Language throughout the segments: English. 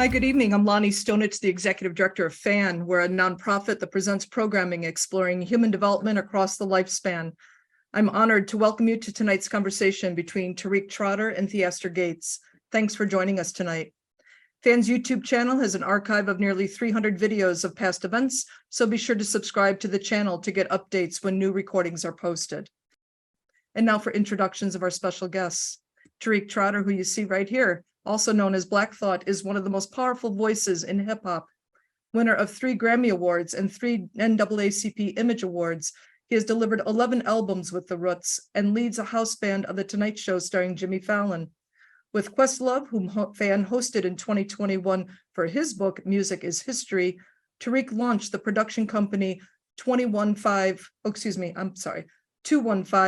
Hi, good evening. I'm Lonnie Stonich, the Executive Director of FAN. We're a nonprofit that presents programming exploring human development across the lifespan. I'm honored to welcome you to tonight's conversation between Tariq Trotter and Theaster Gates. Thanks for joining us tonight. FAN's YouTube channel has an archive of nearly 300 videos of past events, so be sure to subscribe to the channel to get updates when new recordings are posted. And now for introductions of our special guests. Tariq Trotter, who you see right here, also known as Black Thought, is one of the most powerful voices in hip hop. Winner of 3 Grammy Awards and 3 NAACP Image Awards, he has delivered 11 albums with The Roots and leads a house band of The Tonight Show starring Jimmy Fallon. With Questlove, whom FAN hosted in 2021 for his book, Music is History, Tariq launched the production company 215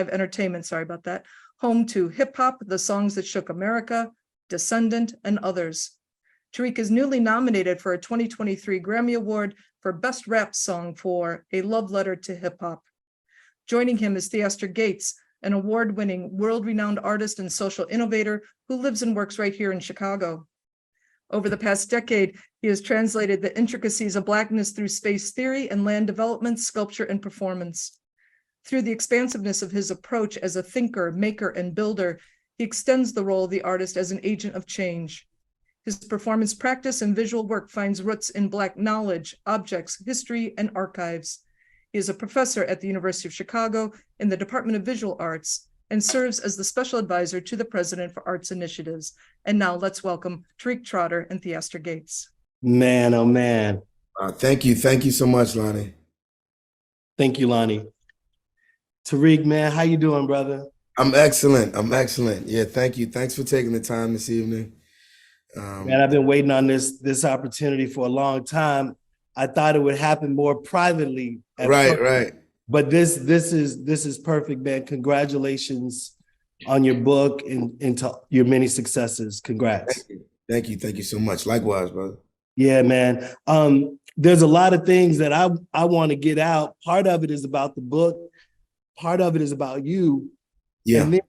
Entertainment, sorry about that, home to hip hop, The Songs That Shook America, Descendant, and others. Tariq is newly nominated for a 2023 Grammy Award for Best Rap Song for A Love Letter to Hip Hop. Joining him is Theaster Gates, an award-winning, world-renowned artist and social innovator who lives and works right here in Chicago. Over the past decade, he has translated the intricacies of Blackness through space theory and land development, sculpture, and performance. Through the expansiveness of his approach as a thinker, maker, and builder, he extends the role of the artist as an agent of change. His performance practice and visual work finds roots in Black knowledge, objects, history, and archives. He is a professor at the University of Chicago in the Department of Visual Arts and serves as the special advisor to the President for Arts Initiatives. And now let's welcome Tariq Trotter and Theaster Gates. Man, oh man. Thank you. Thank you so much, Lonnie. Thank you, Lonnie. Tariq, man, how you doing, brother? I'm excellent. Yeah, thank you. Thanks for taking the time this evening. Man, I've been waiting on this opportunity for a long time. I thought it would happen more privately. Right. But this is perfect, man. Congratulations on your book and to your many successes. Congrats. Thank you so much. Likewise, brother. Yeah, man. There's a lot of things that I want to get out. Part of it is about the book. Part of it is about you. Yeah. And then,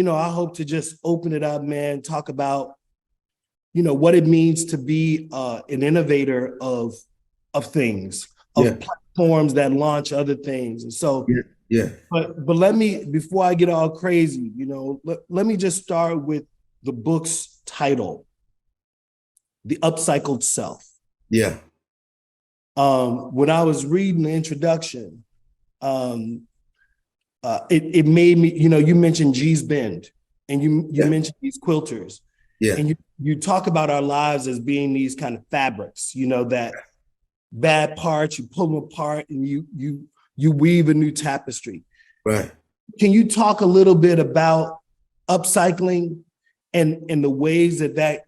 I hope to just open it up, man, talk about, what it means to be an innovator of things, of platforms that launch other things. And so, But let me, before I get all crazy, let me just start with the book's title, The Upcycled Self. Yeah. When I was reading the introduction, it made me, you mentioned G's Bend and you mentioned these quilters. Yeah. And you talk about our lives as being these kind of fabrics, that bad parts, you pull them apart and you weave a new tapestry. Right. Can you talk a little bit about upcycling and the ways that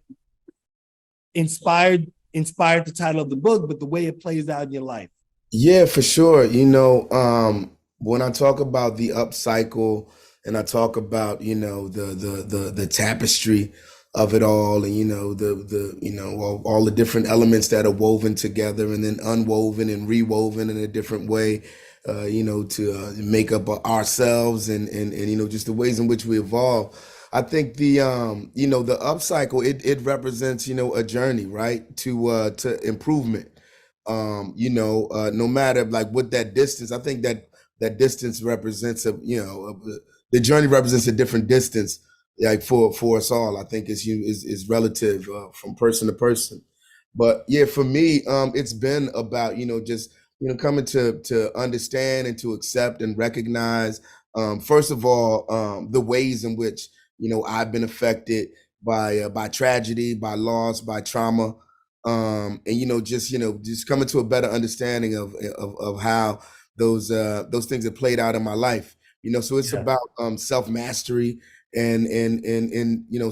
inspired the title of the book, but the way it plays out in your life? Yeah, for sure. When I talk about the upcycle and I talk about, the tapestry of it all and, all the different elements that are woven together and then unwoven and rewoven in a different way, to make up ourselves and just the ways in which we evolve. I think the upcycle, it represents, a journey, right, to improvement. No matter like what that distance, I think that distance represents the journey represents a different distance, like for us all. I think is relative from person to person. But yeah, for me, it's been about just coming to understand and to accept and recognize, first of all, the ways in which I've been affected by tragedy, by loss, by trauma, and just coming to a better understanding of how those things have played out in my life. So it's about self-mastery and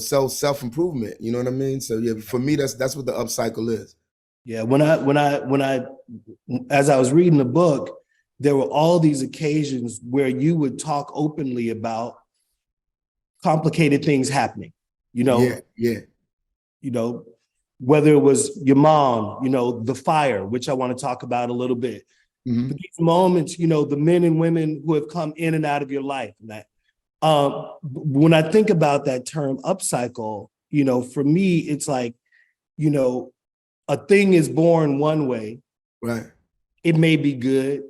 self-improvement. You know what I mean? So yeah, for me, that's what the upcycle is. Yeah, when I as I was reading the book, there were all these occasions where you would talk openly about complicated things happening. Whether it was your mom, the fire, which I want to talk about a little bit. Mm-hmm. These moments, the men and women who have come in and out of your life. And that, when I think about that term upcycle, for me, it's like, a thing is born one way, Right. it may be good,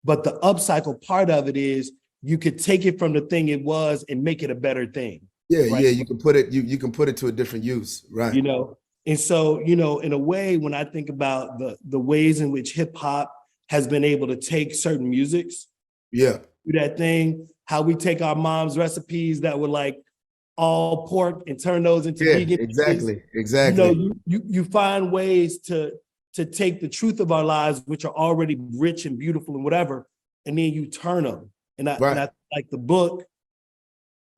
but the upcycle part of it is you could take it from the thing it was and make it a better thing. Yeah, right? yeah, you can put it, you can put it to a different use, right? You know, and so, you know, in a way, when I think about the ways in which hip hop has been able to take certain musics, Yeah, do that thing, how we take our mom's recipes that were like all pork and turn those into yeah, vegan dishes. exactly, You know, exactly. you find ways to take the truth of our lives, which are already rich and beautiful and whatever, and then you turn them. And I Right. like the book,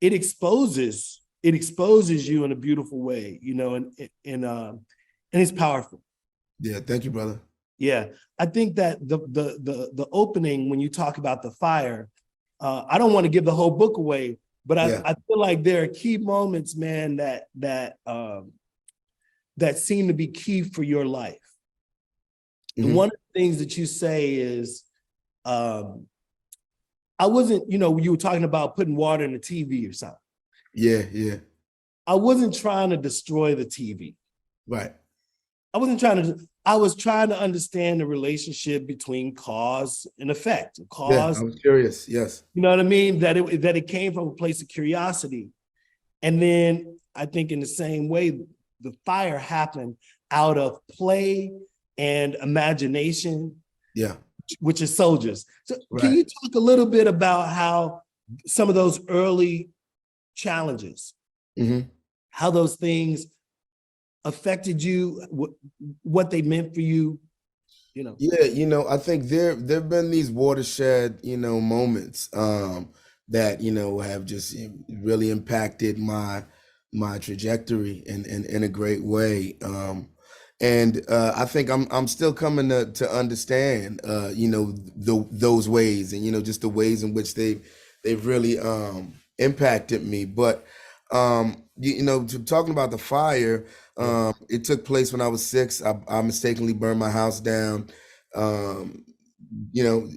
it exposes you in a beautiful way, you know, and it's powerful. Yeah, thank you, brother. Yeah, I think that the opening when you talk about the fire, I don't want to give the whole book away, but Yeah. I feel like there are key moments, man, that seem to be key for your life. Mhm. And one of the things that you say is, I wasn't, you know, you were talking about putting water in the TV or something. Yeah, yeah, I wasn't trying to destroy the TV. right. I was trying to understand the relationship between cause and effect. Yeah, Cause, I was curious. Yes. you know what I mean? That it came from a place of curiosity. And then I think in the same way, the fire happened out of play and imagination, Yeah, which is soldiers. So can right. you talk a little bit about how some of those early challenges, Hmm. how those things affected you, what they meant for you, you know? Yeah, I think there've been these watershed, moments that, have just really impacted my trajectory in a great way. And I think I'm still coming to understand those ways, and just the ways in which they've really impacted me. But talking about the fire, it took place when I was 6. I mistakenly burned my house down. Um, and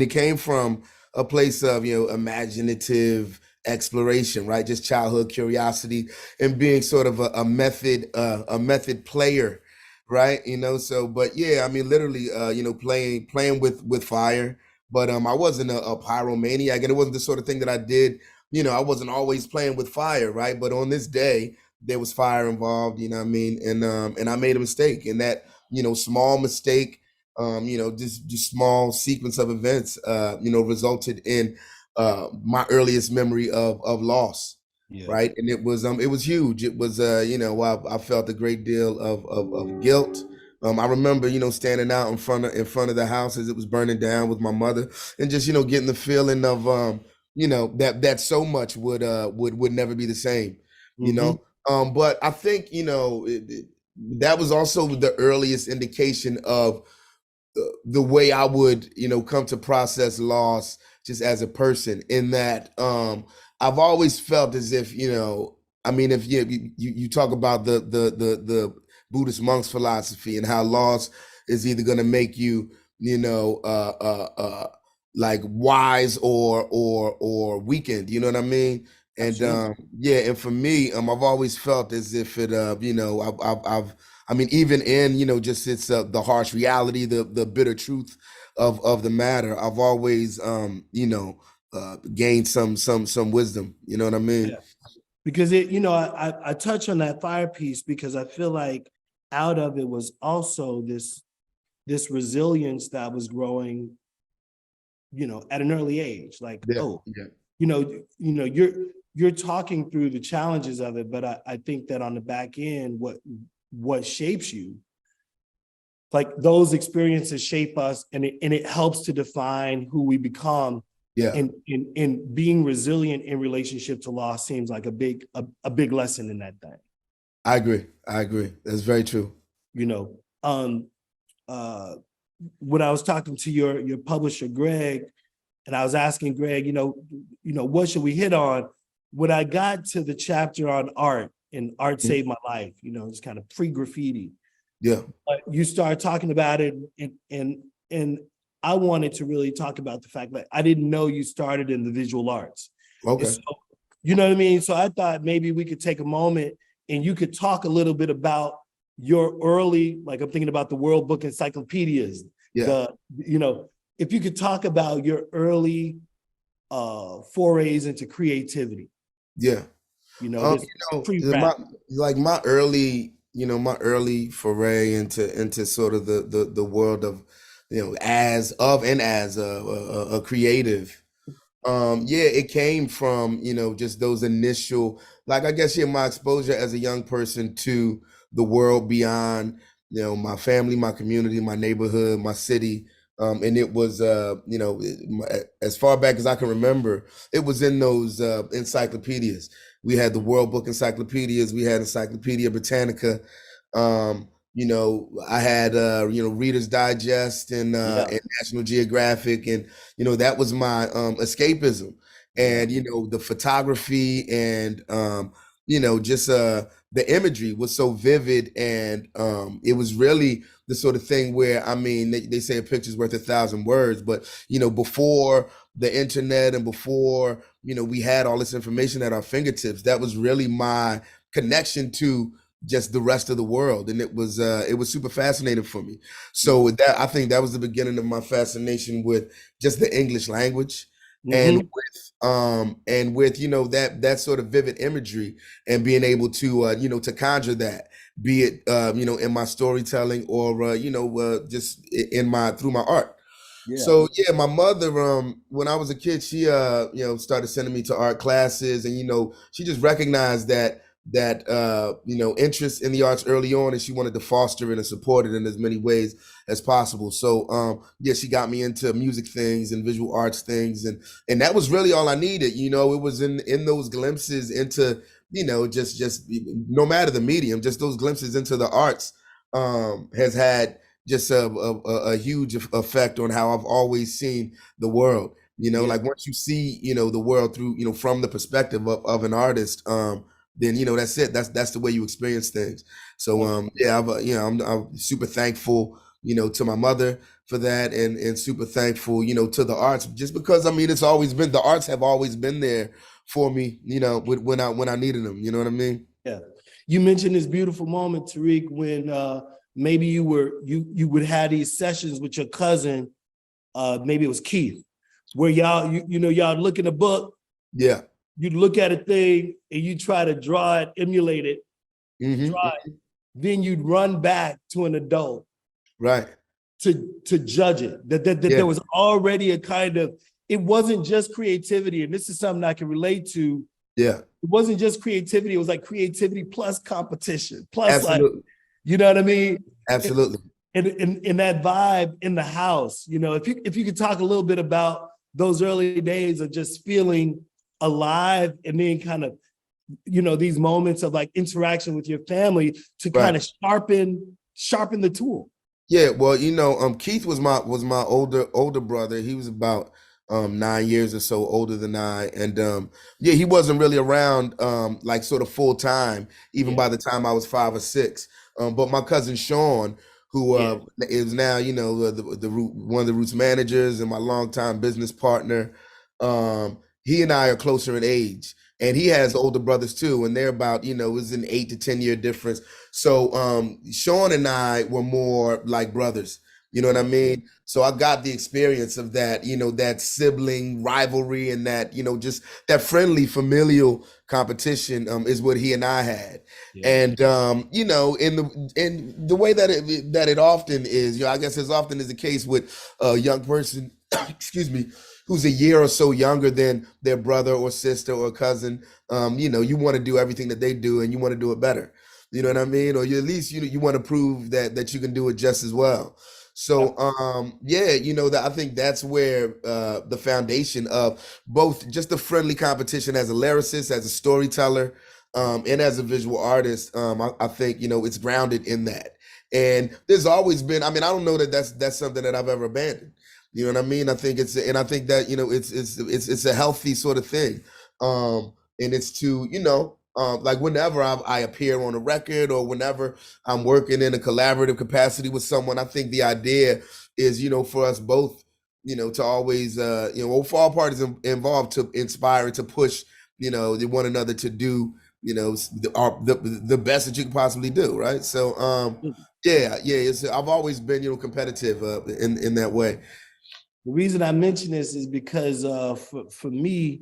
it came from a place of imaginative exploration, right? Just childhood curiosity and being sort of a method player, right? So, but yeah, I mean, literally, playing with fire. But I wasn't a pyromaniac, and it wasn't the sort of thing that I did. I wasn't always playing with fire, right? But on this day, there was fire involved. You know what I mean? And I made a mistake, and that small mistake, just small sequence of events, resulted in my earliest memory of loss. Yeah. Right. And it was huge. It was, I felt a great deal of guilt. I remember, standing out in front of the house as it was burning down with my mother, and just, getting the feeling of, that so much would never be the same, you know? But I think, that was also the earliest indication of the way I would, come to process loss just as a person, in that I've always felt as if, I mean, if you talk about the Buddhist monks philosophy and how loss is either going to make you, like wise or weakened, you know what I mean? And yeah, and for me, I've always felt as if it, I mean, even in, just it's the harsh reality, the bitter truth of the matter, I've always, gained some wisdom. You know what I mean? Yeah. Because I touch on that fire piece because I feel like out of it was also this resilience that was growing, at an early age. Like, Yeah. you're talking through the challenges of it, but I think that on the back end, what shapes you, like those experiences shape us, and it helps to define who we become. Yeah. And being resilient in relationship to loss seems like a big lesson in that thing. I agree. That's very true. When I was talking to your publisher, Greg, and I was asking Greg, what should we hit on? When I got to the chapter on art, and art saved my life, it's kind of pre-graffiti. Yeah. But you start talking about it, and I wanted to really talk about the fact that I didn't know you started in the visual arts. Okay. So, you know what I mean? So I thought maybe we could take a moment and you could talk a little bit about your early, like I'm thinking about the World Book encyclopedias, Yeah. if you could talk about your early forays into creativity. Yeah. This pre-rap. My early foray into sort of the world of, as a creative. It came from, just those initial, like, I guess, my exposure as a young person to the world beyond, my family, my community, my neighborhood, my city. And it was, as far back as I can remember, it was in those encyclopedias. We had the World Book encyclopedias. We had Encyclopedia Britannica. I had, Reader's Digest and National Geographic. And, that was my escapism. And, the photography and, just the imagery was so vivid. And it was really the sort of thing where, I mean, they say a picture's worth 1,000 words, but, before the internet and before, we had all this information at our fingertips, that was really my connection to just the rest of the world. And it was super fascinating for me. So I think that was the beginning of my fascination with just the English language. And with that sort of vivid imagery and being able to to conjure that, be it in my storytelling or just through my art. So my mother, when I was a kid, she started sending me to art classes, and she just recognized that interest in the arts early on, and she wanted to foster it and support it in as many ways as possible. So she got me into music things and visual arts things, and that was really all I needed. It was in those glimpses into just no matter the medium, just those glimpses into the arts has had just a huge effect on how I've always seen the world. Like once you see the world through from the perspective of an artist, then that's it. That's the way you experience things. So I'm super thankful to my mother for that, and super thankful to the arts, just because it's always been, the arts have always been there for me when I needed them. You know what I mean? Yeah. You mentioned this beautiful moment, Tariq, when maybe you would have these sessions with your cousin, maybe it was Keith, where y'all look in a book. Yeah. You'd look at a thing and you try to draw it, emulate it, draw it. Then you'd run back to an adult, right, to judge it. That there was already a kind of, it wasn't just creativity, and this is something I can relate to. Yeah, it wasn't just creativity; it was like creativity plus competition, plus absolutely. like, you know what I mean? Absolutely. And that vibe in the house, if you could talk a little bit about those early days of just feeling alive, and then kind of, these moments of like interaction with your family to kind of sharpen the tool. Yeah, well, Keith was my older brother. He was about 9 years or so older than I, and he wasn't really around like sort of full time, even by the time I was 5 or 6. But my cousin Sean, who is now one of the Roots managers and my longtime business partner, he and I are closer in age, and he has older brothers too, and they're about it was an 8 to 10 year difference. So Sean and I were more like brothers. You know what I mean? So I got the experience of that, that sibling rivalry, and that, just that friendly familial competition is what he and I had. And in the way that it often is, I guess as often is the case with a young person, excuse me, who's a year or so younger than their brother or sister or cousin, you want to do everything that they do, and you want to do it better. You know what I mean? Or you at least you want to prove that you can do it just as well. So I think that's where the foundation of both just the friendly competition as a lyricist, as a storyteller, and as a visual artist, I think it's grounded in that. And there's always been, I don't know that that's something that I've ever abandoned. You know what I mean? I think I think that it's a healthy sort of thing, and it's to like whenever I appear on a record, or whenever I'm working in a collaborative capacity with someone, I think the idea is for us both to always for all parties involved to inspire and to push one another to do you know, the best that you can possibly do, right? So I've always been, you know, competitive in that way. The reason I mention this is because for me,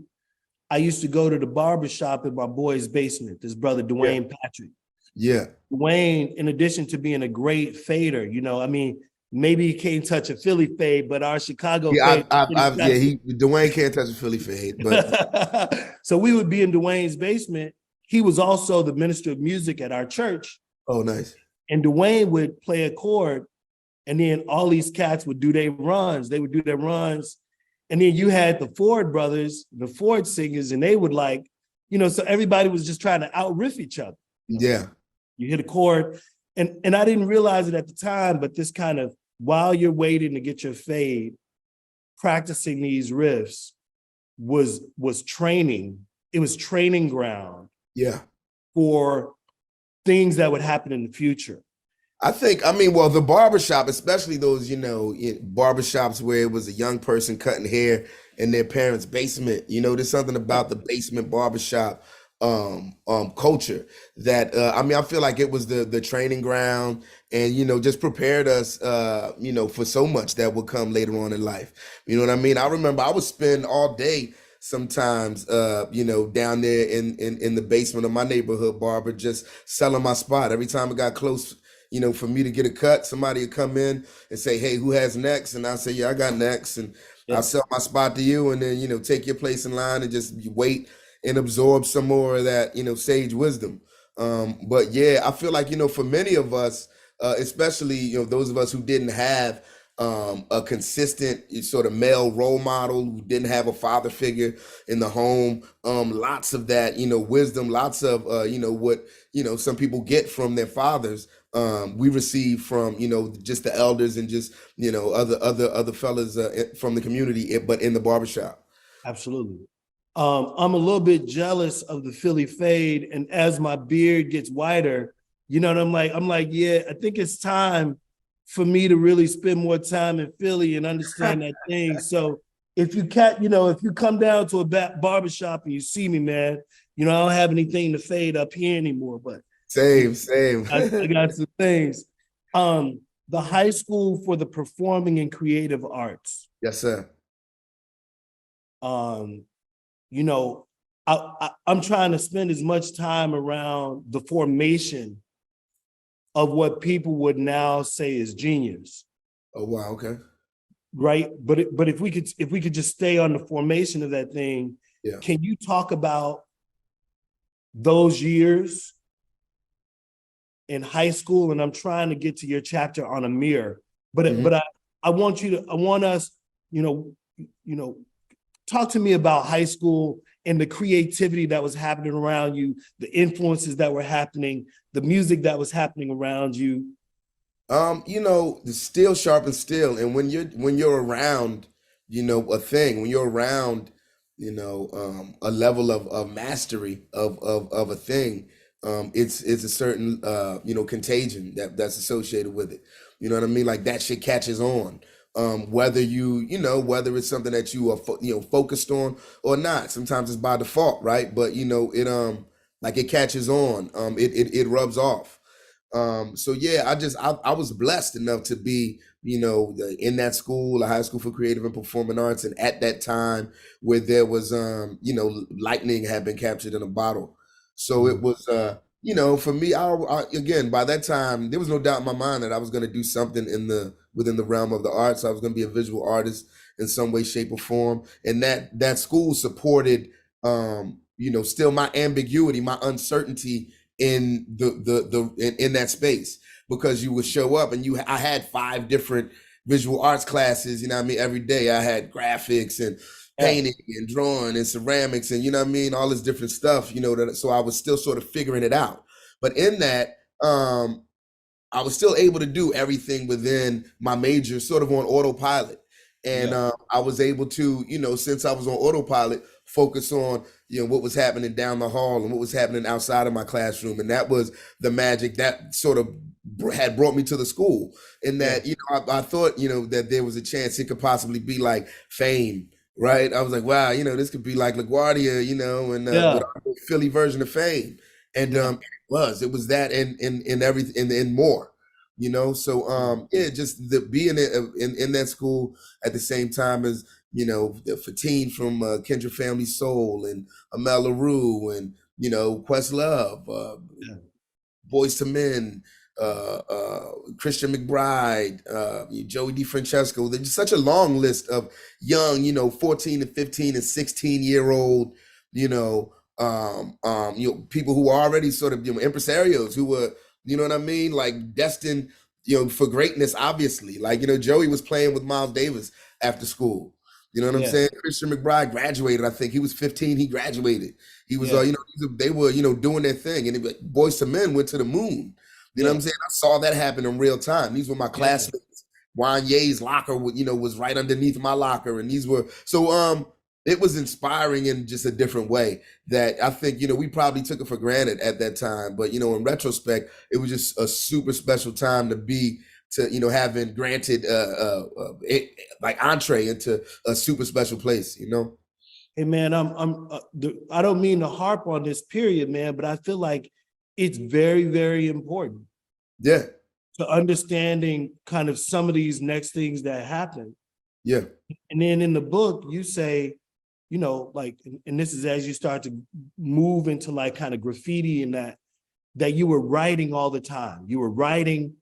I used to go to the barber shop in my boy's basement, this brother Dwayne Patrick. Yeah. Dwayne, in addition to being a great fader, you know, I mean, maybe he can't touch a Philly fade, but our Chicago fade. Dwayne can't touch a Philly fade, but so we would be in Dwayne's basement. He was also the minister of music at our church. Oh, nice. And Dwayne would play a chord, and then all these cats would do their runs. They would do their runs. And then you had the Ford brothers, the Ford singers, and they would like, you know, so everybody was just trying to out-riff each other. Yeah. You hit a chord. And I didn't realize it at the time, but this kind of, while you're waiting to get your fade, practicing these riffs was training. It was training ground. Yeah. For things that would happen in the future. Well, the barbershop, especially those, you know, barbershops where it was a young person cutting hair in their parents' basement, you know, there's something about the basement barbershop culture that, I feel like it was the training ground and, you know, just prepared us, you know, for so much that would come later on in life. You know what I mean? I remember I would spend all day sometimes, you know, down there in the basement of my neighborhood barber, just selling my spot. Every time it got close, you know, for me to get a cut, somebody would come in and say, hey, who has next? And I say, yeah, I got next. And I'll sell my spot to you and then, you know, take your place in line and just wait and absorb some more of that, you know, sage wisdom. But yeah, I feel like, you know, for many of us, especially, you know, those of us who didn't have a consistent sort of male role model, who didn't have a father figure in the home, lots of that, you know, wisdom, lots of, you know, what, you know, some people get from their fathers, we receive from, you know, just the elders and just, you know, other fellas from the community, but in the barbershop. Absolutely. I'm a little bit jealous of the Philly fade, and as my beard gets whiter, you know, and I'm like, yeah, I think it's time for me to really spend more time in Philly and understand that thing. So if you come down to a barbershop and you see me, man, you know, I don't have anything to fade up here anymore, but Same. I got some things. The High School for the Performing and Creative Arts. Yes, sir. You know, I'm trying to spend as much time around the formation of what people would now say is genius. Oh, wow. Okay. Right. But if we could just stay on the formation of that thing, Can you talk about those years in high school? And I'm trying to get to your chapter on a mirror, but I want us, you know, talk to me about high school and the creativity that was happening around you, the influences that were happening, the music that was happening around you. You know, the steel sharpens steel. And when you're around, you know, a thing, when you're around, you know, a level of mastery of a thing, it's a certain, you know, contagion that's associated with it. You know what I mean? Like that shit catches on. Whether whether it's something that you are, focused on or not. Sometimes it's by default, right? But you know, it catches on. It rubs off. So yeah, I was blessed enough to be, you know, in that school, a high school for creative and performing arts, and at that time where there was, you know, lightning had been captured in a bottle. So it was, you know, for me, I again, by that time, there was no doubt in my mind that I was going to do something within the realm of the arts. I was going to be a visual artist in some way, shape, or form. And that school supported, you know, still my ambiguity, my uncertainty in in that space, because you would show up and I had 5 different visual arts classes, you know what I mean? Every day I had graphics and painting and drawing and ceramics and, you know what I mean, all this different stuff, you know, so I was still sort of figuring it out. But in that, I was still able to do everything within my major sort of on autopilot. And I was able to, you know, since I was on autopilot, focus on, you know, what was happening down the hall and what was happening outside of my classroom. And that was the magic that sort of had brought me to the school. And that, you know, I thought, you know, that there was a chance it could possibly be like fame, right? I was like, wow, you know, this could be like LaGuardia, you know, and with our Philly version of fame. And it was that and everything and more, you know. So yeah, just being in that school at the same time as, you know, the Fatine from Kendra Family Soul and Amel LaRue and, you know, Questlove, Boys to Men, Christian McBride, Joey DeFrancesco. There's such a long list of young, you know, 14 and 15 and 16-year-old, you know, people who are already sort of, you know, impresarios who were, you know what I mean, like destined, you know, for greatness. Obviously, like, you know, Joey was playing with Miles Davis after school. You know what I'm saying? Christian McBride graduated. I think he was 15. He graduated. He was, you know, they were, you know, doing their thing. And Boys to Men went to the moon. You know what I'm saying? I saw that happen in real time. These were my classmates. Wanye's locker, you know, was right underneath my locker. And these were, so it was inspiring in just a different way that I think, you know, we probably took it for granted at that time. But, you know, in retrospect, it was just a super special time to be, you know, having granted like entree into a super special place, you know. Hey man, I don't mean to harp on this period, man, but I feel like it's very, very important. Yeah. To understanding kind of some of these next things that happen. Yeah. And then in the book, you say, you know, like, and this is as you start to move into like kind of graffiti and that you were writing all the time. You were writing,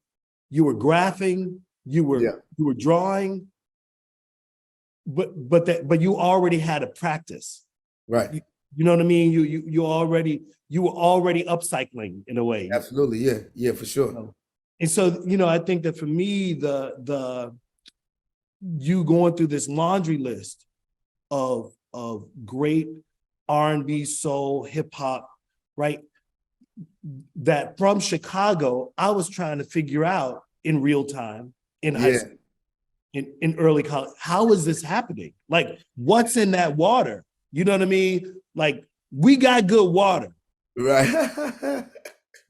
you were graphing, you were drawing, but you already had a practice. Right. You know what I mean? You were already upcycling in a way. Absolutely. Yeah. Yeah, for sure. You know? And so, you know, I think that for me, you going through this laundry list of great R&B, soul, hip hop, right? That from Chicago, I was trying to figure out in real time in high school, in early college, how is this happening? Like, what's in that water? You know what I mean? Like, we got good water. Right.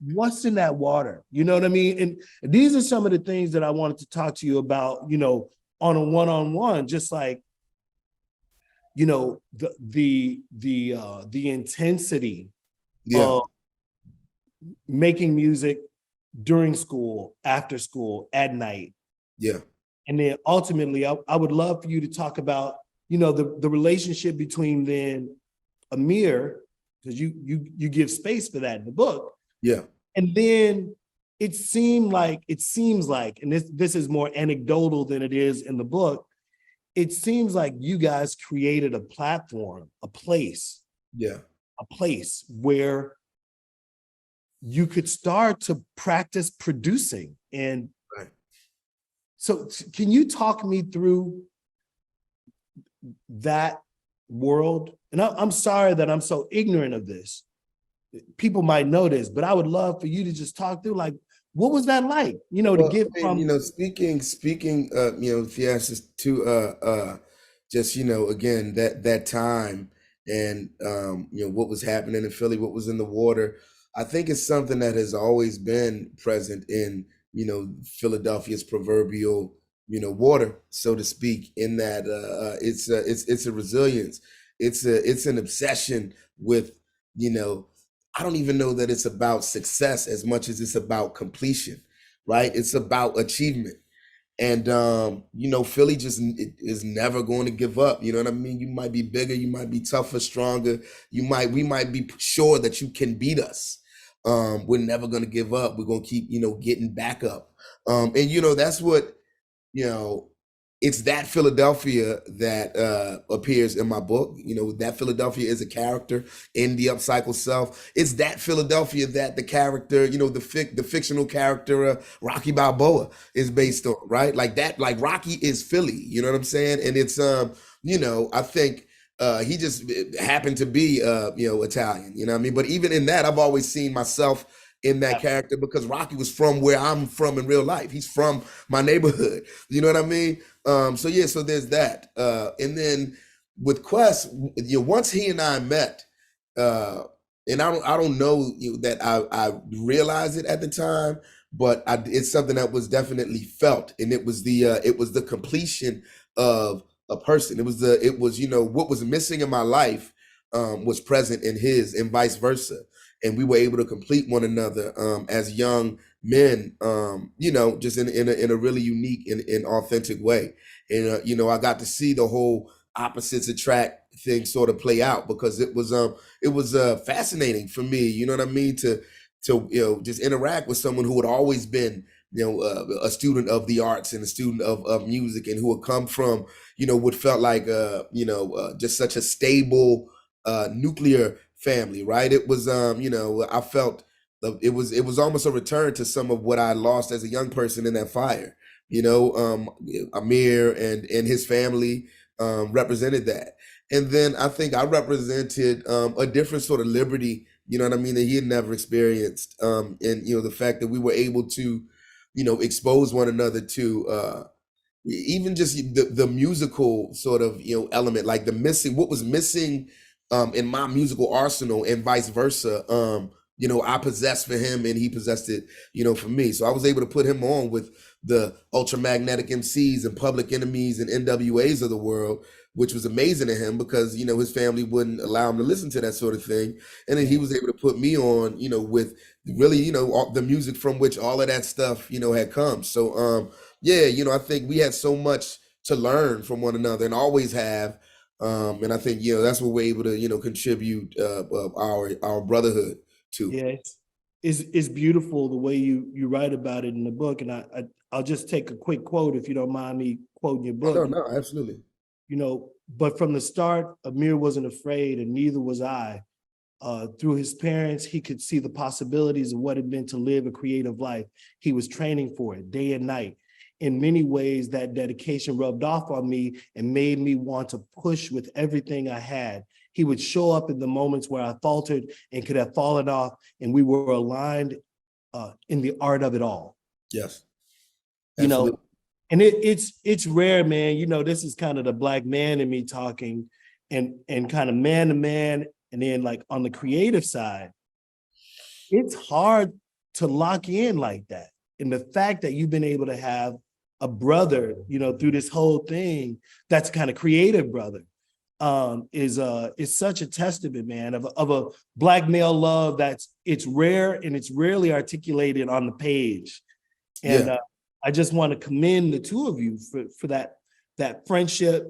What's in that water? You know what I mean? And these are some of the things that I wanted to talk to you about, you know, on a one-on-one, just like, you know, the intensity of making music during school, after school, at night. Yeah. And then ultimately, I would love for you to talk about, you know, the relationship between then Amir, because you give space for that in the book. Yeah. And then it seems like, and this is more anecdotal than it is in the book, it seems like you guys created a platform, a place where you could start to practice producing. And so can you talk me through that world? And I'm sorry that I'm so ignorant of this. People might know this, but I would love for you to just talk through, like, what was that like? You know, to give from, you know, speaking, you know, Theaster, to just, you know, again, that time and you know, what was happening in Philly, what was in the water. I think it's something that has always been present in, you know, Philadelphia's proverbial, you know, water, so to speak, in that it's a resilience. It's an obsession with, you know, I don't even know that it's about success as much as it's about completion, right? It's about achievement. And, you know, Philly just is never going to give up. You know what I mean? You might be bigger, you might be tougher, stronger. We might be sure that you can beat us. We're never going to give up. We're going to keep, you know, getting back up. And, you know, that's what, you know, it's that Philadelphia that appears in my book. You know, that Philadelphia is a character in the Upcycled Self. It's that Philadelphia that the character, you know, the fictional character Rocky Balboa is based on, right? Like that, like Rocky is Philly. You know what I'm saying? And it's, you know, I think he just happened to be, you know, Italian. You know what I mean? But even in that, I've always seen myself in that character because Rocky was from where I'm from in real life. He's from my neighborhood. You know what I mean? So yeah, so there's that. And then with Quest, you know, once he and I met, and I don't know, you know, that I realized it at the time, but it's something that was definitely felt, and it was the completion of a person. It was, you know, what was missing in my life was present in his, and vice versa. and we were able to complete one another as young men, just in a really unique and authentic way. And I got to see the whole opposites attract thing sort of play out, because it was fascinating for me, you know what I mean, to just interact with someone who had always been a student of the arts and a student of music, and who had come from what felt like just such a stable nuclear family, right? It was I felt it was almost a return to some of what I lost as a young person in that fire. Amir and his family represented that. And then I think I represented a different sort of liberty, you know what I mean, that he had never experienced. And the fact that we were able to expose one another to even just the musical sort of element, like what was missing in my musical arsenal, and vice versa. I possessed for him and he possessed it for me. So I was able to put him on with the ultramagnetic MCs and Public Enemies and NWAs of the world, which was amazing to him, because his family wouldn't allow him to listen to that sort of thing. And then he was able to put me on with really the music from which all of that stuff had come. So I think we had so much to learn from one another, and always have. And I think that's what we're able to contribute our brotherhood to. Yeah, it's beautiful the way you write about it in the book. And I'll just take a quick quote, if you don't mind me quoting your book. No, absolutely. But from the start, Amir wasn't afraid, and neither was I. Through his parents, he could see the possibilities of what it meant to live a creative life. He was training for it day and night. In many ways, that dedication rubbed off on me and made me want to push with everything I had. He would show up in the moments where I faltered and could have fallen off, and we were aligned in the art of it all. Yes. Absolutely. And it's rare, man. This is kind of the Black man in me talking, and kind of man to man. And then, like, on the creative side, it's hard to lock in like that. And the fact that you've been able to have a brother, through this whole thing, that's kind of creative brother, is such a testament, man, of a Black male love it's rare, and it's rarely articulated on the page. And I just want to commend the two of you for that friendship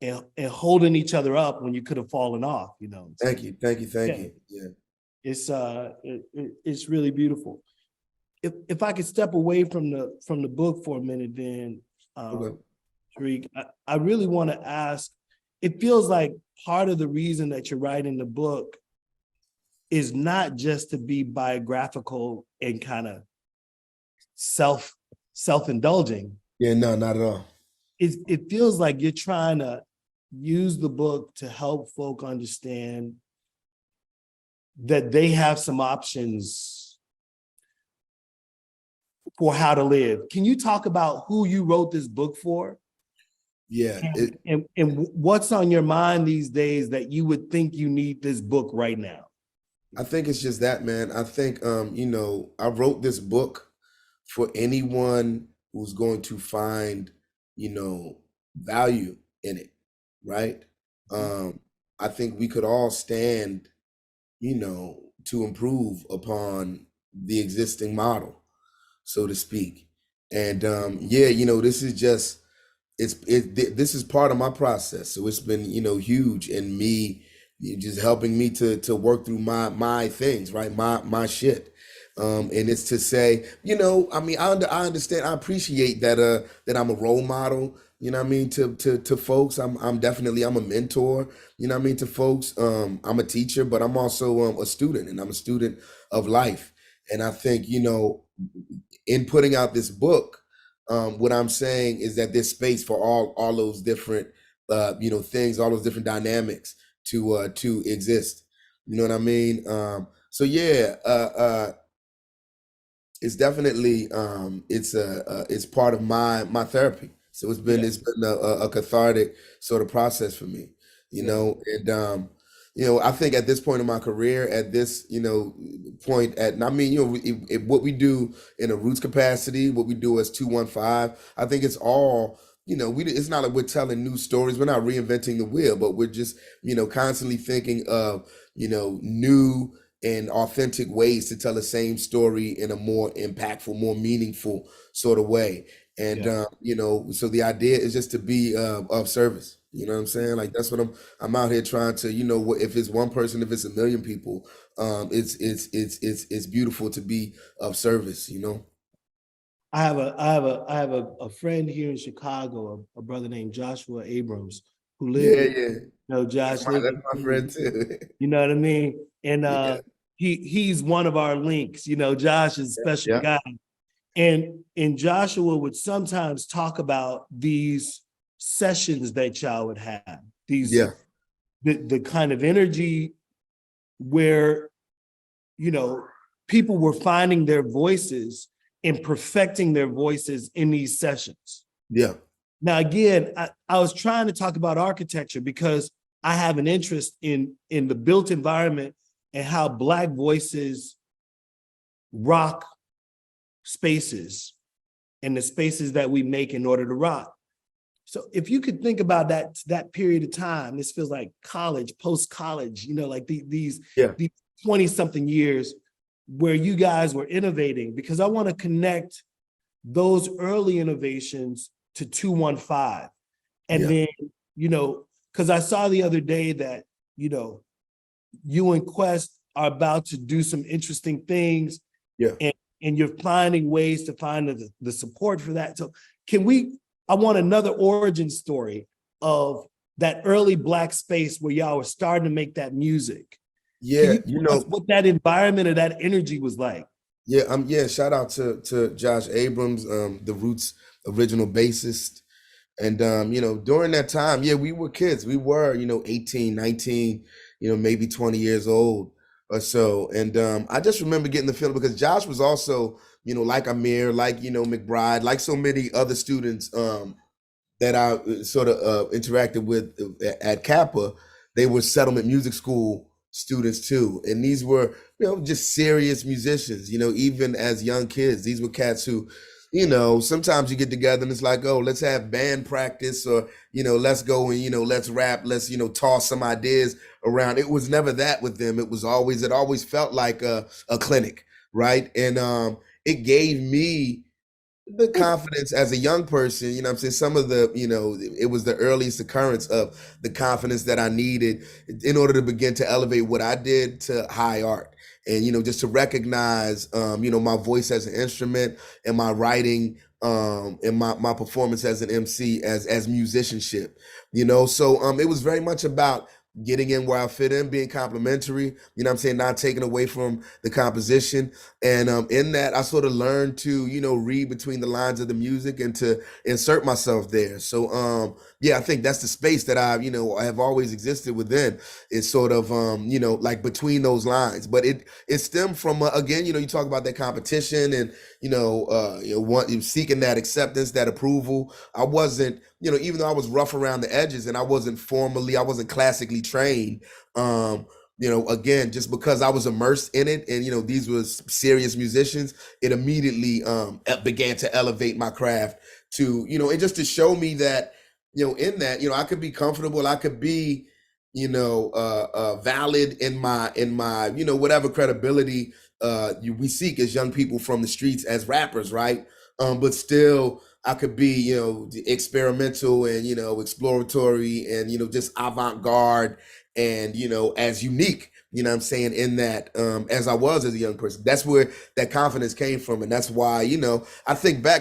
and holding each other up when you could have fallen off. Thank you. Yeah, it's really beautiful. If I could step away from the book for a minute, then okay. Tariq, I really want to ask. It feels like part of the reason that you're writing the book is not just to be biographical and kind of self-indulging. Yeah, no, not at all. It feels like you're trying to use the book to help folk understand that they have some options for how to live. Can you talk about who you wrote this book for? Yeah. And what's on your mind these days that you would think you need this book right now? I think it's just that, man. I think, I wrote this book for anyone who's going to find, value in it, right? I think we could all stand, to improve upon the existing model, so to speak. And this is just, this is part of my process. So it's been, huge in me, just helping me to work through my things, right? My shit. And it's to say, I understand, I appreciate that I'm a role model, to folks. I'm definitely a mentor, to folks. I'm a teacher, but I'm also a student, and I'm a student of life. And I think, in putting out this book, what I'm saying is that there's space for all those different things, all those different dynamics to exist. You know what I mean? So yeah, it's definitely it's part of my therapy. So it's been a cathartic sort of process for me, and I think at this point in my career, at this what we do in a roots capacity, what we do as 215, I think it's all, it's not like we're telling new stories, we're not reinventing the wheel, but we're just constantly thinking of new and authentic ways to tell the same story in a more impactful, more meaningful sort of way. And you know, so the idea is just to be of service. You know what I'm saying? Like that's what I'm out here trying to, you know, if it's one person, if it's a million people, it's beautiful to be of service, you know. I have a friend here in Chicago, a brother named Joshua Abrams, who lives Yeah, in, yeah. you know, Josh That's lives my friend too. you know what I mean? And Yeah, he's one of our links. You know, Josh is a special yeah, guy. And Joshua would sometimes talk about these sessions that y'all would have, these yeah, the kind of energy where, you know, people were finding their voices and perfecting their voices in these sessions. yeah, Now, again, I was trying to talk about architecture because I have an interest in the built environment and how Black voices rock spaces and the spaces that we make in order to rock. So if you could think about that period of time, this feels like college, post-college, you know, like these yeah, 20-something years where you guys were innovating, because I want to connect those early innovations to 215. And yeah, then, you know, because I saw the other day that, you know, you and Quest are about to do some interesting things, yeah. and you're finding ways to find the support for that. So I want another origin story of that early Black space where y'all were starting to make that music. Can Yeah, you you tell us know, what that environment or that energy was like? yeah, yeah, shout out to Josh Abrams, the Roots original bassist. And you know, during that time, yeah, we were kids. We were, you know, 18, 19, you know, maybe 20 years old or so. And I just remember getting the feeling because Josh was also, you know, like Amir, like, you know, McBride, like so many other students that I sort of interacted with at Kappa. They were settlement music school students too. And these were, you know, just serious musicians, you know, even as young kids. These were cats who, you know, sometimes you get together and it's like, oh, let's have band practice, or, you know, let's go and, you know, let's rap, let's, you know, toss some ideas around. It was never that with them. It always felt like a clinic, right? And it gave me the confidence as a young person, you know what I'm saying? Some of the, you know, it was the earliest occurrence of the confidence that I needed in order to begin to elevate what I did to high art. And, you know, just to recognize, you know, my voice as an instrument and my writing, and my performance as an MC, as musicianship, you know? So it was very much about getting in where I fit in, being complimentary, you know what I'm saying, not taking away from the composition. And in that, I sort of learned to, you know, read between the lines of the music and to insert myself there. So, yeah, I think that's the space that I, you know, I have always existed within. It's sort of, you know, like between those lines. But it stemmed from, again, you know, you talk about that competition and, you know, seeking that acceptance, that approval. I wasn't, you know, even though I was rough around the edges and I wasn't classically trained, you know, again, just because I was immersed in it and, you know, these was serious musicians, it immediately began to elevate my craft to, you know, and just to show me that, you know, in that, you know, I could be comfortable, I could be, you know, valid in my, you know, whatever credibility we seek as young people from the streets as rappers, right? But still, I could be, you know, experimental and, you know, exploratory and, you know, just avant-garde and, you know, as unique, you know what I'm saying, in that, as I was as a young person. That's where that confidence came from. And that's why, you know, I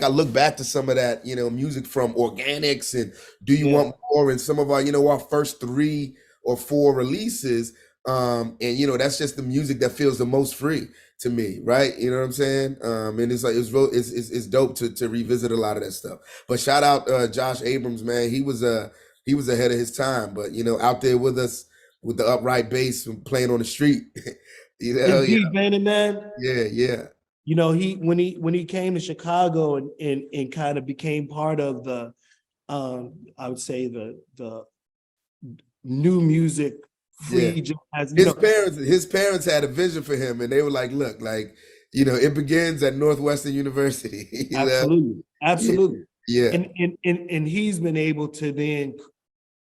look back to some of that, you know, music from Organics and Do You Want More and some of our, you know, our first 3 or 4 releases. And, you know, that's just the music that feels the most free to me, right? You know what I'm saying? And it's like it's dope to revisit a lot of that stuff. But shout out Josh Abrams, man. He was ahead of his time, but you know, out there with us with the upright bass and playing on the street. You know, Indeed, man. yeah. You know, when he came to Chicago and kind of became part of the I would say the new music free jazz. His parents had a vision for him, and they were like, "Look, like, you know, it begins at Northwestern University." You know? Absolutely. Yeah. And he's been able to then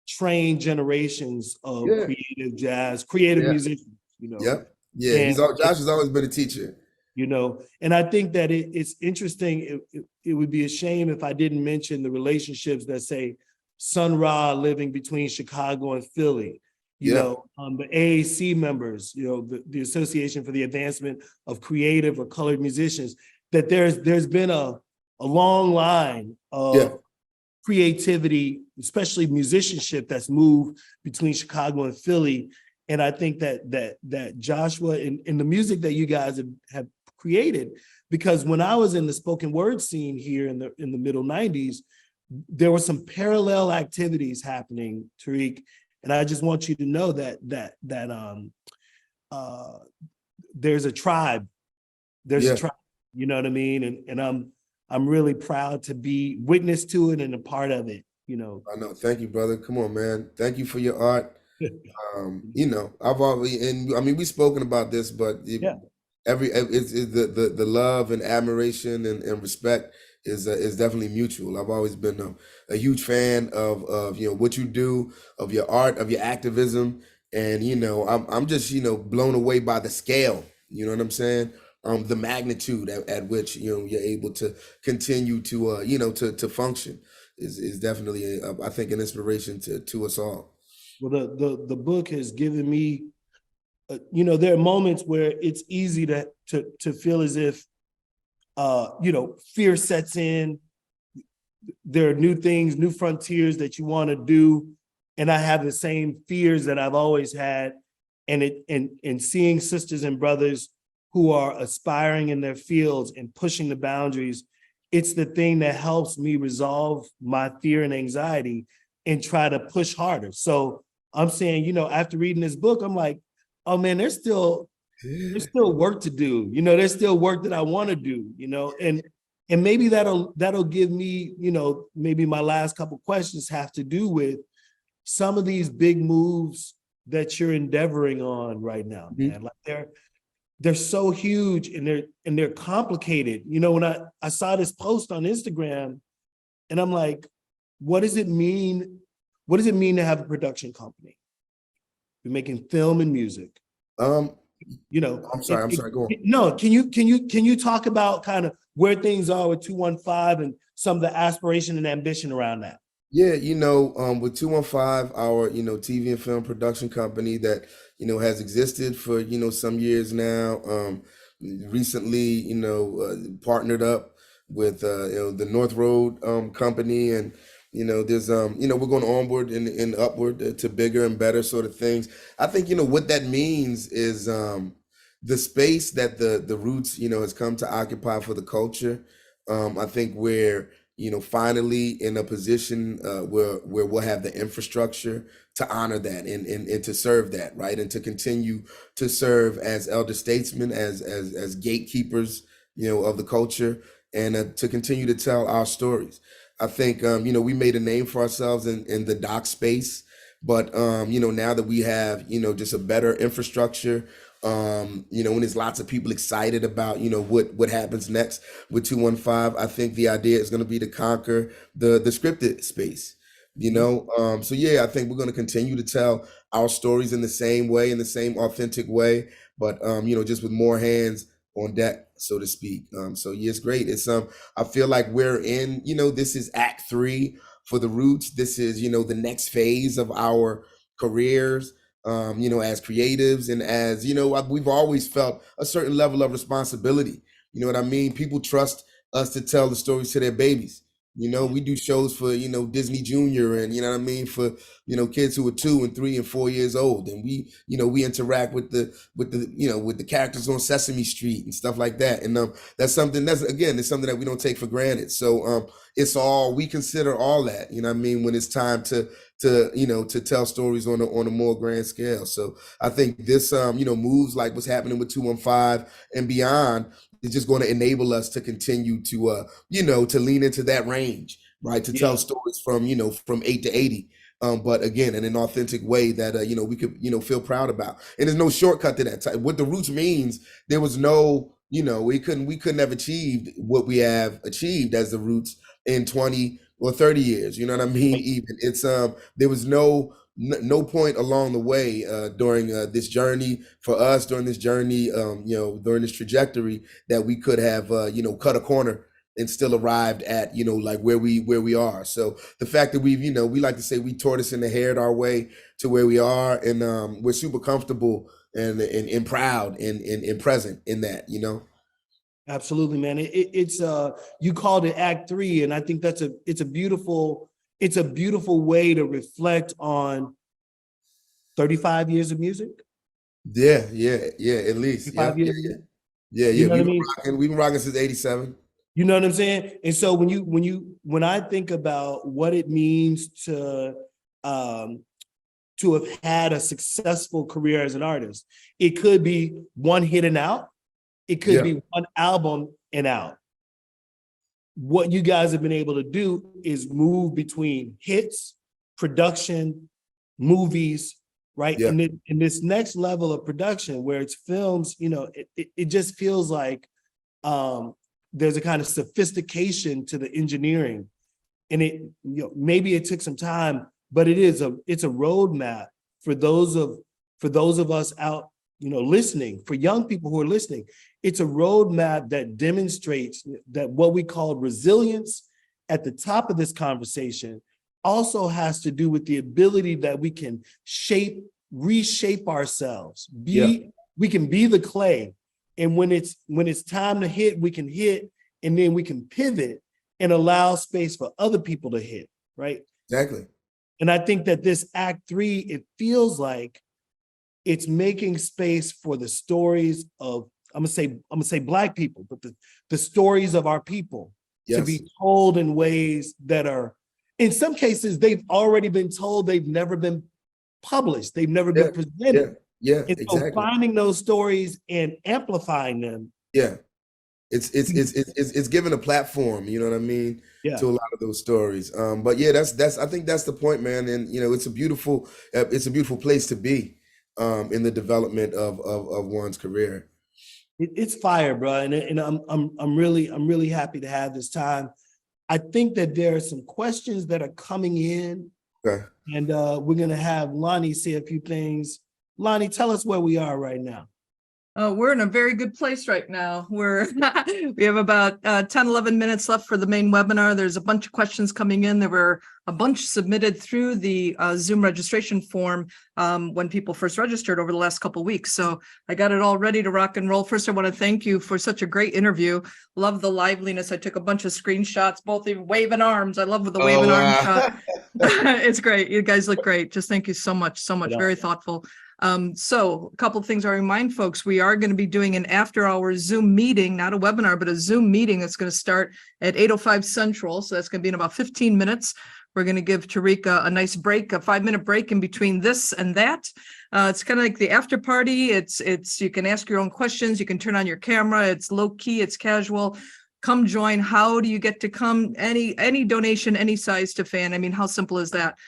train generations of creative musicians. You know, Yep. Yeah, Josh has always been a teacher. And I think that it's interesting. It would be a shame if I didn't mention the relationships that, say, Sun Ra living between Chicago and Philly, the AAC members, the Association for the Advancement of Creative or Colored Musicians, that there's been a long line of creativity, especially musicianship, that's moved between Chicago and Philly. And I think that Joshua and the music that you guys have created, because when I was in the spoken word scene here in the middle 90s, there were some parallel activities happening, Tariq. And I just want you to know that there's a tribe. There's a tribe, you know what I mean? And I'm really proud to be witness to it and a part of it, I know. Thank you, brother. Come on, man. Thank you for your art. I've always, and I mean, we've spoken about this, but it's the love and admiration and respect is definitely mutual. I've always been a huge fan of what you do, of your art, of your activism, and I'm just blown away by the scale. You know what I'm saying? The magnitude at which you're able to continue to to function is definitely I think an inspiration to us all. Well, the book has given me, there are moments where it's easy to feel as if, fear sets in. There are new things, new frontiers that you want to do, and I have the same fears that I've always had. And seeing sisters and brothers who are aspiring in their fields and pushing the boundaries, it's the thing that helps me resolve my fear and anxiety and try to push harder. So I'm saying, after reading this book, I'm like, oh man, there's still work to do. There's still work that I want to do, and maybe that'll give me, maybe my last couple questions have to do with some of these big moves that you're endeavoring on right now, man. Like they're so huge and they're complicated. When I saw this post on Instagram and I'm like, what does it mean? What does it mean to have a production company? You're making film and music. I'm sorry, go on. No, can you talk about kind of where things are with 215 and some of the aspiration and ambition around that? Yeah, with 215, our TV and film production company that has existed for some years now. Recently, partnered up with the North Road company, and there's we're going onward and upward to bigger and better sort of things. I think what that means is the space that the Roots has come to occupy for the culture. I think we're finally in a position where we'll have the infrastructure to honor that and to serve that, right, and to continue to serve as elder statesmen, as gatekeepers of the culture, and to continue to tell our stories. I think, we made a name for ourselves in the doc space, but, now that we have, just a better infrastructure, when there's lots of people excited about, what happens next with 215, I think the idea is going to be to conquer the scripted space, so yeah, I think we're going to continue to tell our stories in the same way, in the same authentic way, but, just with more hands on deck, so to speak. So yeah, it's great. It's I feel like we're in, this is act 3 for the Roots. This is, the next phase of our careers, as creatives, and as, we've always felt a certain level of responsibility. You know what I mean? People trust us to tell the stories to their babies. We do shows for, Disney Junior and, what I mean, for, kids who are 2 and 3 and 4 years old. And we, we interact with the characters on Sesame Street and stuff like that. And that's something it's something that we don't take for granted. So it's all, we consider all that, I mean, when it's time to tell stories on a more grand scale. So I think this, moves like what's happening with 215 and beyond is just going to enable us to continue to, to lean into that range, right? To tell stories from 8 to 80. But again, in an authentic way that, we could, feel proud about. And there's no shortcut to that. What the Roots means, there was no, we couldn't have achieved what we have achieved as the Roots in 20 or 30 years. You know what I mean? Even it's, there was no, no point along the way during this journey for us, during this journey, during this trajectory, that we could have, cut a corner and still arrived at, like where we are. So the fact that we've, we like to say we tortoise and the haired our way to where we are, and we're super comfortable and proud and present in that, Absolutely, man. It's you called it Act 3, and I think it's a beautiful way to reflect on 35 years of music. Yeah, at least. 5 years. Yeah. You know what I mean? We've been rocking since '87. You know what I'm saying? And so when I think about what it means to have had a successful career as an artist, it could be one hit and out. It could be one album and out. What you guys have been able to do is move between hits, production, movies, right? Yeah. And in this next level of production where it's films, it just feels like there's a kind of sophistication to the engineering. And maybe it took some time, but it's a roadmap for those of us out, listening, for young people who are listening. It's a roadmap that demonstrates that what we call resilience at the top of this conversation also has to do with the ability that we can reshape ourselves. We can be the clay. And when it's time to hit, we can hit, and then we can pivot and allow space for other people to hit, right? Exactly. And I think that this Act 3, it feels like it's making space for the stories of, I'm gonna say Black people, but the stories of our people to be told in ways that are, in some cases, they've already been told, they've never been published, they've never been presented. Yeah, and exactly. So finding those stories and amplifying them. Yeah, it's given a platform, you know what I mean, to a lot of those stories. But yeah, that's I think that's the point, man. And it's a beautiful place to be in the development of one's career. It's fire, bro, and I'm really happy to have this time. I think that there are some questions that are coming in, and we're gonna have Lonnie say a few things. Lonnie, tell us where we are right now. We're in a very good place right now. We have about 10, 11 minutes left for the main webinar. There's a bunch of questions coming in. There were a bunch submitted through the Zoom registration form when people first registered over the last couple of weeks. So I got it all ready to rock and roll. First, I want to thank you for such a great interview. Love the liveliness. I took a bunch of screenshots, both of you waving arms. I love the waving arm shot. It's great. You guys look great. Just thank you so much. Very thoughtful. So a couple of things I remind folks, we are going to be doing an after hours Zoom meeting, not a webinar, but a Zoom meeting that's going to start at 8:05 Central. So that's going to be in about 15 minutes. We're going to give Tariq a nice break, a 5-minute break in between this and that. It's kind of like the after party. It's you can ask your own questions. You can turn on your camera. It's low key. It's casual. Come join. How do you get to come? Any donation, any size to fan. I mean, how simple is that?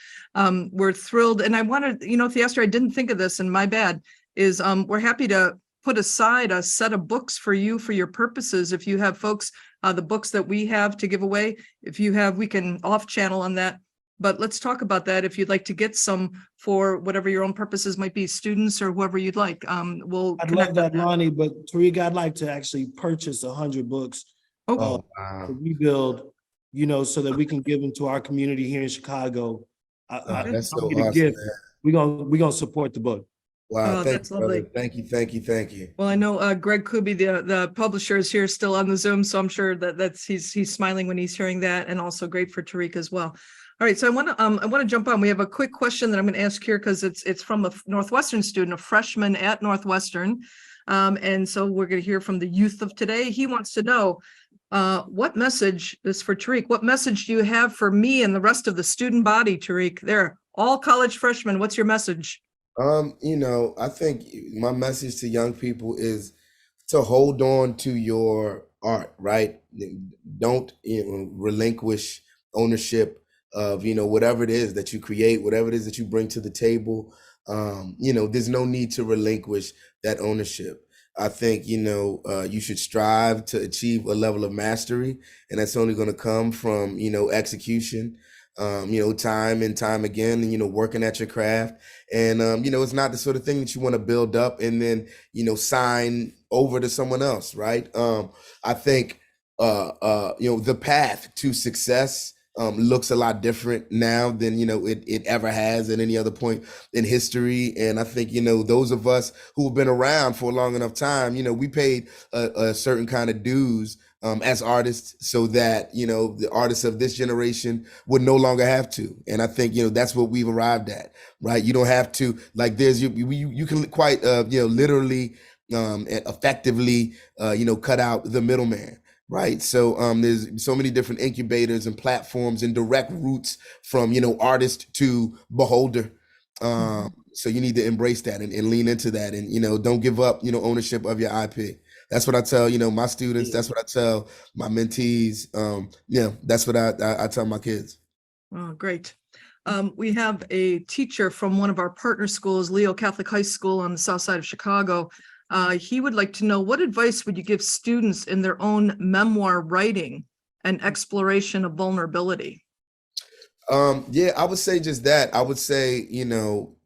We're thrilled. And I wanted, Theaster, I didn't think of this, and my bad, is we're happy to put aside a set of books for you for your purposes. If you have folks, the books that we have to give away, if you have, we can off channel on that. But let's talk about that. If you'd like to get some for whatever your own purposes might be, students or whoever you'd like. I'd love that, Lonnie, but Tariq, I'd like to actually purchase 100 books wow. to rebuild, so that we can give them to our community here in Chicago. That's so awesome. We're gonna support the book. Wow, that's lovely. Brother. Thank you. Well, I know Greg Kuby, the publisher, is here still on the Zoom, so I'm sure that's he's smiling when he's hearing that, and also great for Tariq as well. All right, so I want to jump on. We have a quick question that I'm going to ask here because it's from a Northwestern student, a freshman at Northwestern, and so we're going to hear from the youth of today. He wants to know. What message, this is for Tariq, what message do you have for me and the rest of the student body, Tariq? They're all college freshmen. What's your message? I think my message to young people is to hold on to your art, right? Don't relinquish ownership of, whatever it is that you create, whatever it is that you bring to the table. There's no need to relinquish that ownership. I think, you should strive to achieve a level of mastery, and that's only going to come from, execution. time and time again, and, working at your craft. And, it's not the sort of thing that you want to build up and then, sign over to someone else, right? I think, the path to success looks a lot different now than, it ever has at any other point in history. And I think, those of us who have been around for a long enough time, we paid a certain kind of dues as artists so that, the artists of this generation would no longer have to. And I think, that's what we've arrived at, right? You don't have to, like, you can quite, literally and effectively, cut out the middleman. Right. So there's so many different incubators and platforms and direct routes from, artist to beholder. So you need to embrace that and lean into that and, don't give up, ownership of your IP. That's what I tell, my students. That's what I tell my mentees. That's what I tell my kids. Oh, great. We have a teacher from one of our partner schools, Leo Catholic High School on the south side of Chicago. He would like to know, what advice would you give students in their own memoir writing and exploration of vulnerability? I would say just that. I would say,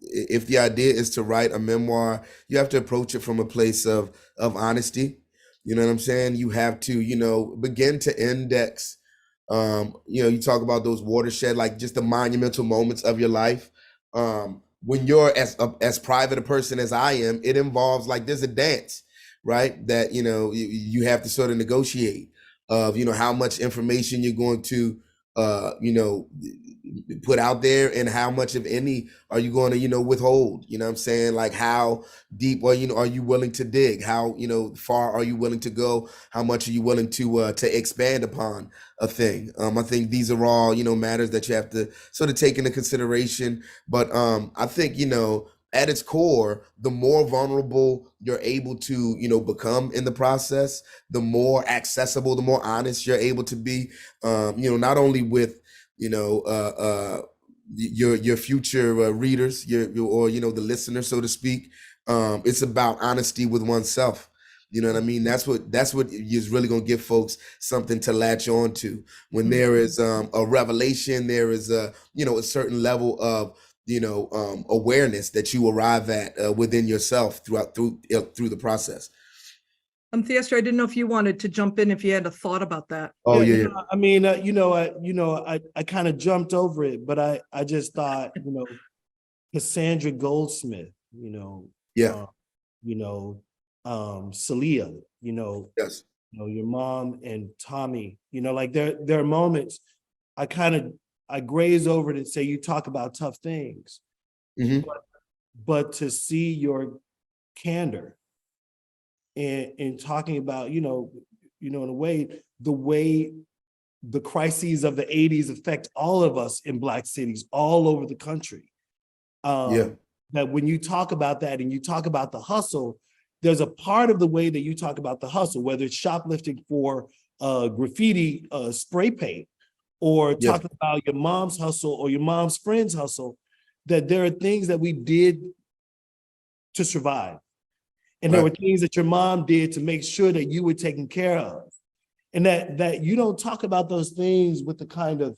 if the idea is to write a memoir, you have to approach it from a place of honesty. You know what I'm saying? You have to, begin to index, you talk about those watershed, like just the monumental moments of your life. When you're as private a person as I am, it involves, like, there's a dance, right? That, you have to sort of negotiate of, how much information you're going to, put out there and how much, if any, are you going to, withhold, what I'm saying? Like, how deep are you willing to dig? How, far are you willing to go? How much are you willing to expand upon a thing? I think these are all, matters that you have to sort of take into consideration. But I think, at its core, the more vulnerable you're able to, become in the process, the more accessible, the more honest you're able to be, not only with, your future readers, or the listener, so to speak. It's about honesty with oneself. You know what I mean? That's what is really going to give folks something to latch on to. When there is a revelation, there is a certain level of awareness that you arrive at within yourself through the process. Theaster, I didn't know if you wanted to jump in, if you had a thought about that. Oh yeah. I mean, I kind of jumped over it, but I just thought, Cassandra Goldsmith, Celia, Yes. Your mom and Tommy, like there are moments I graze over it and say, you talk about tough things, but to see your candor and talking about, in a way, the way the crises of the 80s affect all of us in Black cities all over the country. That when you talk about that and you talk about the hustle, there's a part of the way that you talk about the hustle, whether it's shoplifting for graffiti spray paint, or talking about your mom's hustle or your mom's friend's hustle, that there are things that we did to survive. And there were things that your mom did to make sure that you were taken care of. And that you don't talk about those things with the kind of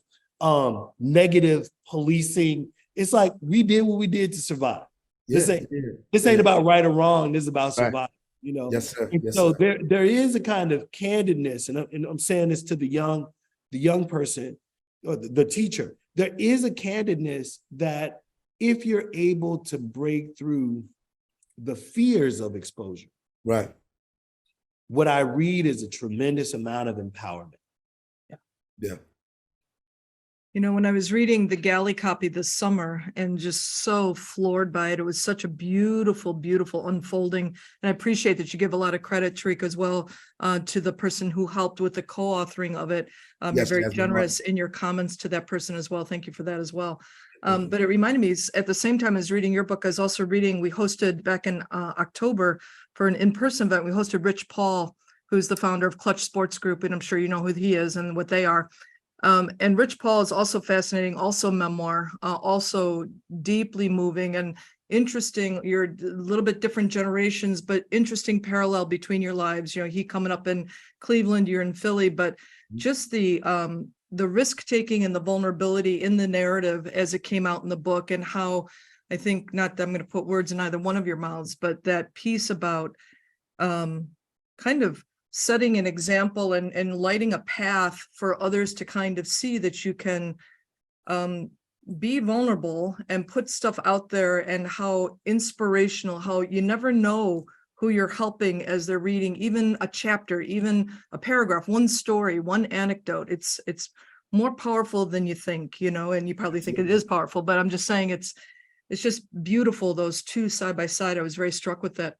negative policing. It's like, we did what we did to survive. This ain't about right or wrong. This is about surviving, Yes, sir. And so there is a kind of candidness, and I'm saying this to the young person, or the teacher. There is a candidness that if you're able to break through the fears of exposure, right, what I read is a tremendous amount of empowerment. Yeah. When I was reading the galley copy this summer and just so floored by it, it was such a beautiful, beautiful unfolding. And I appreciate that you give a lot of credit, Tariq, as well, to the person who helped with the co-authoring of it. You're very generous in your comments to that person as well. Thank you for that as well. But it reminded me, at the same time as reading your book, I was also reading, we hosted back in October for an in-person event, we hosted Rich Paul, who's the founder of Clutch Sports Group, and I'm sure you know who he is and what they are. And Rich Paul is also fascinating, also memoir, also deeply moving and interesting. You're a little bit different generations, but interesting parallel between your lives. He coming up in Cleveland, you're in Philly, but just the the risk taking and the vulnerability in the narrative as it came out in the book, and how I think, not that I'm going to put words in either one of your mouths, but that piece about kind of setting an example and lighting a path for others to kind of see that you can be vulnerable and put stuff out there, and how inspirational, how you never know who you're helping as they're reading, even a chapter, even a paragraph, one story, one anecdote. It's more powerful than you think, you know, and you probably think it is powerful, but I'm just saying it's just beautiful, those two side by side. I was very struck with that.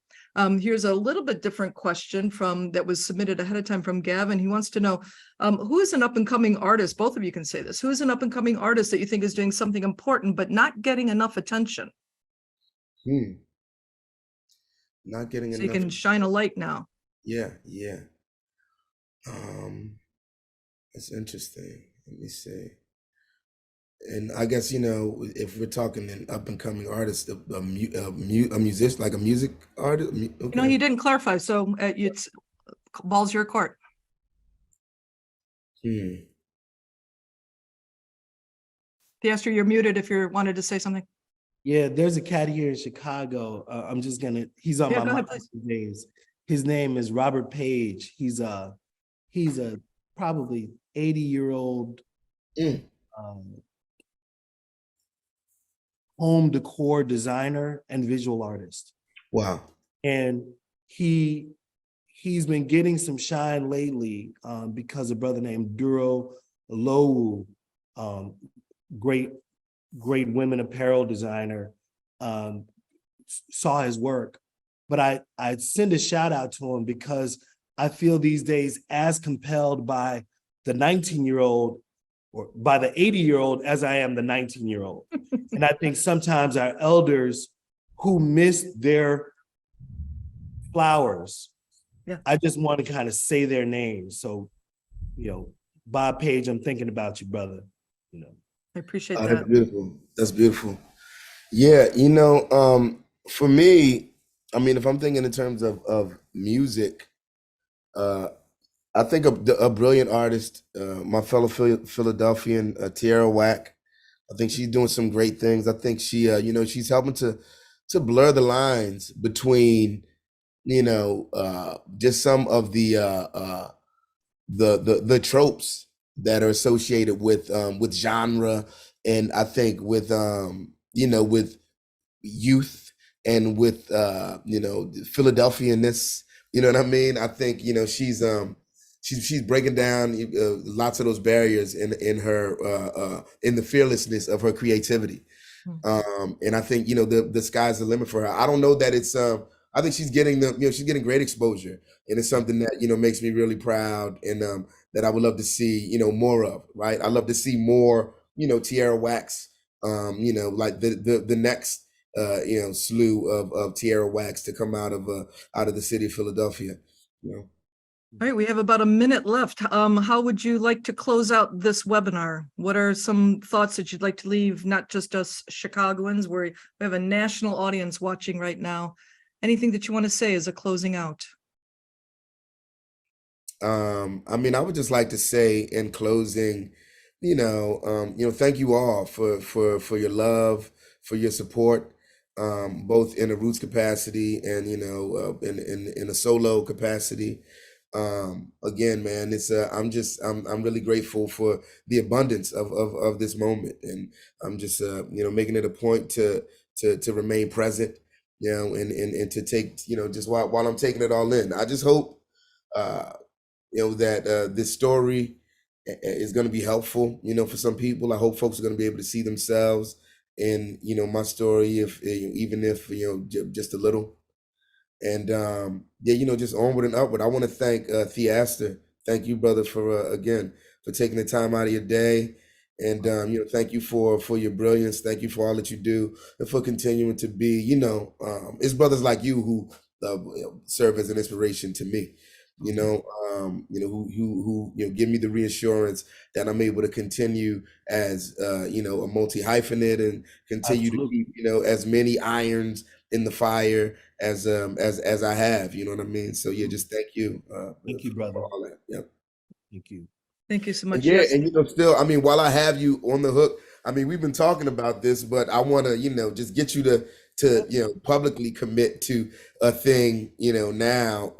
Here's a little bit different question that was submitted ahead of time from Gavin. He wants to know, who is an up and coming artist? Both of you can say this. Who is an up and coming artist that you think is doing something important, but not getting enough attention? Not getting so enough. You can shine a light now. Yeah. It's interesting. Let me see. And I guess, you know, if we're talking an up and coming artist, a musician, like a music artist. Okay. You know, you didn't clarify, so it's ball's your court. Theaster, you're muted if you wanted to say something. Yeah, there's a cat here in Chicago. He's on my mind these days. His name is Robert Page. He's a probably 80-year-old home decor designer and visual artist. Wow. And he's been getting some shine lately because a brother named Duro Lowu, great women apparel designer, saw his work. But I send a shout out to him because I feel these days as compelled by the 19-year-old or by the 80-year-old as I am the 19-year-old. And I think sometimes our elders who missed their flowers, I just want to kind of say their names. So, you know, Bob Page, I'm thinking about you, brother. You know, I appreciate that. That's beautiful. That's beautiful. Yeah, you know, for me, I mean, if I'm thinking in terms of music, I think a brilliant artist, my fellow Philadelphian, Tierra Whack. I think she's doing some great things. I think she, you know, she's helping to blur the lines between, you know, just some of the tropes that are associated with genre, and I think with you know, with youth and with you know, Philadelphianness. You know what I mean? I think, you know, she's breaking down lots of those barriers in her in the fearlessness of her creativity. And I think, you know, the sky's the limit for her. I don't know that it's I think she's getting she's getting great exposure, and it's something that, you know, makes me really proud, and that I would love to see, you know, more of, right? I love to see more, you know, Tierra Wax, you know, like the next you know, slew of Tierra Wax to come out of the city of Philadelphia, you know. All right, we have about a minute left. How would you like to close out this webinar? What are some thoughts that you'd like to leave, not just us Chicagoans, where we have a national audience watching right now? Anything that you want to say as a closing out? I mean, I would just like to say in closing, you know, thank you all for your love, for your support, both in a roots capacity and, you know, in a solo capacity. Again, man, it's I'm really grateful for the abundance of this moment, and I'm just you know, making it a point to remain present, you know, and to take, you know, just while I'm taking it all in. I just hope you know, that this story is going to be helpful, you know, for some people. I hope folks are going to be able to see themselves in, you know, my story, if even if, you know, just a little. And yeah, you know, just onward and upward. I want to thank Theaster. Thank you, brother, for again, for taking the time out of your day. And you know, thank you for your brilliance. Thank you for all that you do, and for continuing to be, you know, it's brothers like you who serve as an inspiration to me. You know, who you know, give me the reassurance that I'm able to continue as you know, a multi-hyphenate, and continue to keep, you know, as many irons in the fire as I have. You know what I mean? So yeah, just thank you. Thank you, brother. For all that. Yep. Thank you. Thank you so much. Yeah, Yes. and still, I mean, while I have you on the hook, I mean, we've been talking about this, but I want to, just get you to publicly commit to a thing, now,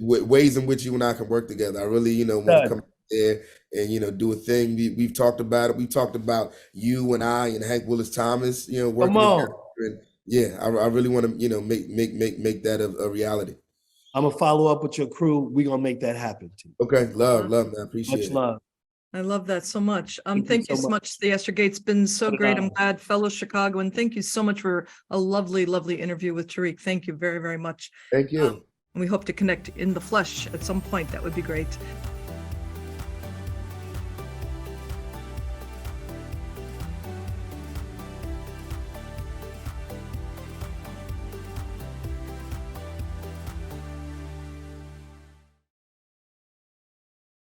ways in which you and I can work together. I really, want to come there and, do a thing. We've talked about it. We talked about you and I and Hank Willis Thomas, working together. And yeah, I really want to, make that a reality. I'm gonna follow up with your crew. We're gonna make that happen too. Okay, love, man. I appreciate Much it. love. I love that so much. Thank Thank you you so so much, Theaster Gates. Been so What an great. I'm honor. glad, fellow Chicagoan. Thank you so much for a lovely, lovely interview with Tariq. Thank you very, very much. Thank you. And we hope to connect in the flesh at some point. That would be great.